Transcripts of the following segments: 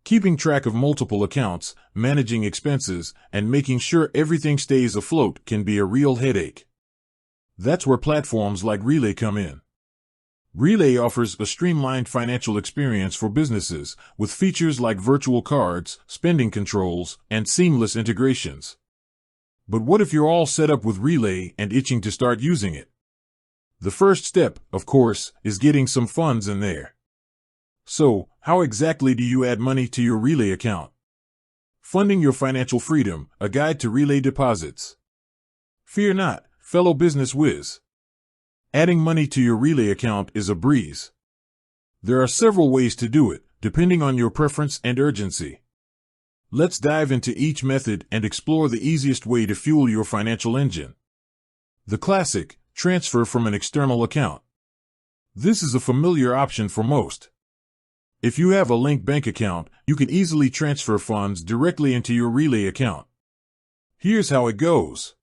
Keeping track of multiple accounts, managing expenses, and making sure everything stays afloat can be a real headache. That's where platforms like Relay come in. Relay offers a streamlined financial experience for businesses, with features like virtual cards, spending controls, and seamless integrations. But what if you're all set up with Relay and itching to start using it? The first step, of course, is getting some funds in there. So, how exactly do you add money to your Relay account? Funding your financial freedom, a guide to Relay deposits. Fear not, fellow business whiz. Adding money to your Relay account is a breeze. There are several ways to do it, depending on your preference and urgency. Let's dive into each method and explore the easiest way to fuel your financial engine. The classic, transfer from an external account. This is a familiar option for most. If you have a linked bank account, you can easily transfer funds directly into your Relay account. Here's how it goes.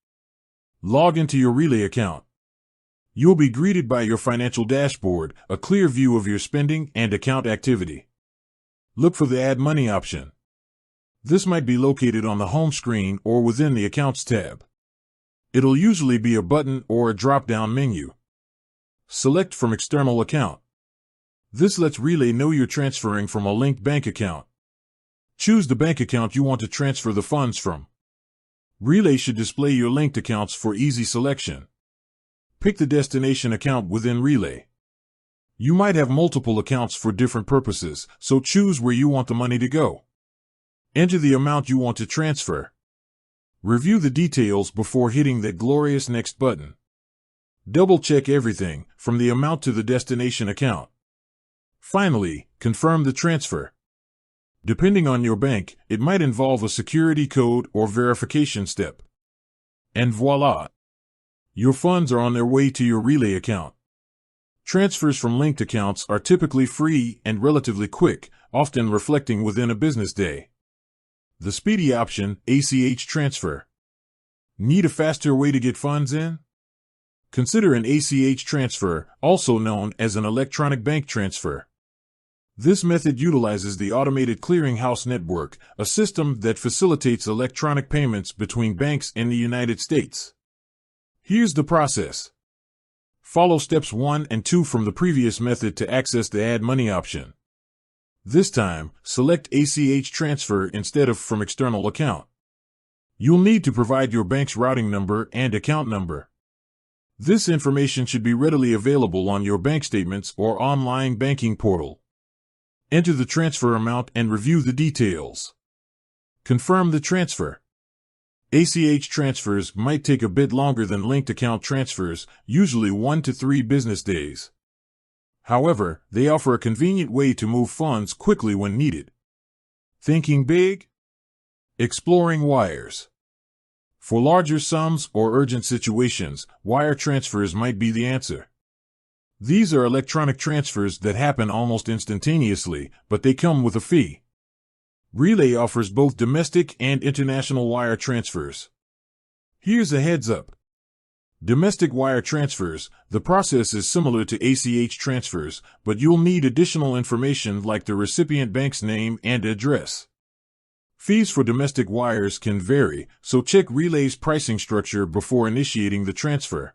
Log into your Relay account. You'll be greeted by your financial dashboard, a clear view of your spending and account activity. Look for the Add Money option. This might be located on the home screen or within the Accounts tab. It'll usually be a button or a drop-down menu. Select from External Account. This lets Relay know you're transferring from a linked bank account. Choose the bank account you want to transfer the funds from. Relay should display your linked accounts for easy selection. Pick the destination account within Relay. You might have multiple accounts for different purposes, so choose where you want the money to go. Enter the amount you want to transfer. Review the details before hitting that glorious Next button. Double-check everything, from the amount to the destination account. Finally, confirm the transfer. Depending on your bank, it might involve a security code or verification step. And voila! Your funds are on their way to your Relay account. Transfers from linked accounts are typically free and relatively quick, often reflecting within a business day. The speedy option, ACH transfer. Need a faster way to get funds in? Consider an ACH transfer, also known as an electronic bank transfer. This method utilizes the Automated Clearinghouse Network, a system that facilitates electronic payments between banks in the United States. Here's the process. Follow steps 1 and 2 from the previous method to access the Add Money option. This time, select ACH transfer instead of from external account. You'll need to provide your bank's routing number and account number. This information should be readily available on your bank statements or online banking portal. Enter the transfer amount and review the details. Confirm the transfer. ACH transfers might take a bit longer than linked account transfers, usually 1 to 3 business days. However, they offer a convenient way to move funds quickly when needed. Thinking big? Exploring wires. For larger sums or urgent situations, wire transfers might be the answer. These are electronic transfers that happen almost instantaneously, but they come with a fee. Relay offers both domestic and international wire transfers. Here's a heads up. Domestic wire transfers, the process is similar to ACH transfers, but you'll need additional information like the recipient bank's name and address. Fees for domestic wires can vary, so check Relay's pricing structure before initiating the transfer.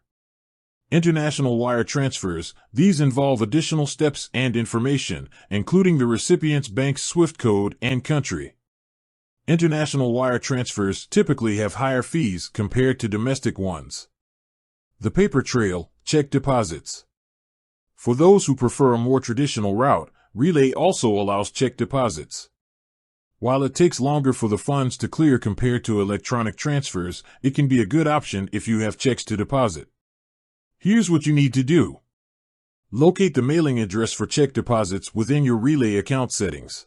International wire transfers, these involve additional steps and information, including the recipient's bank's SWIFT code and country. International wire transfers typically have higher fees compared to domestic ones. The paper trail, check deposits. For those who prefer a more traditional route, Relay also allows check deposits. While it takes longer for the funds to clear compared to electronic transfers, it can be a good option if you have checks to deposit. Here's what you need to do. Locate the mailing address for check deposits within your Relay account settings.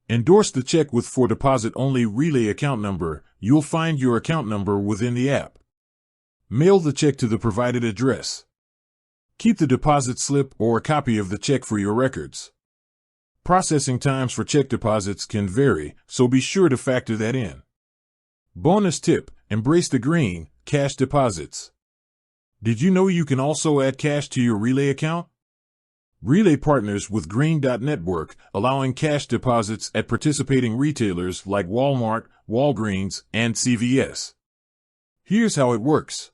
Endorse the check with for deposit only Relay account number. You'll find your account number within the app. Mail the check to the provided address. Keep the deposit slip or a copy of the check for your records. Processing times for check deposits can vary, so be sure to factor that in. Bonus tip, embrace the green, cash deposits. Did you know you can also add cash to your Relay account? Relay partners with Green Dot Network, allowing cash deposits at participating retailers like Walmart, Walgreens, and CVS. Here's how it works.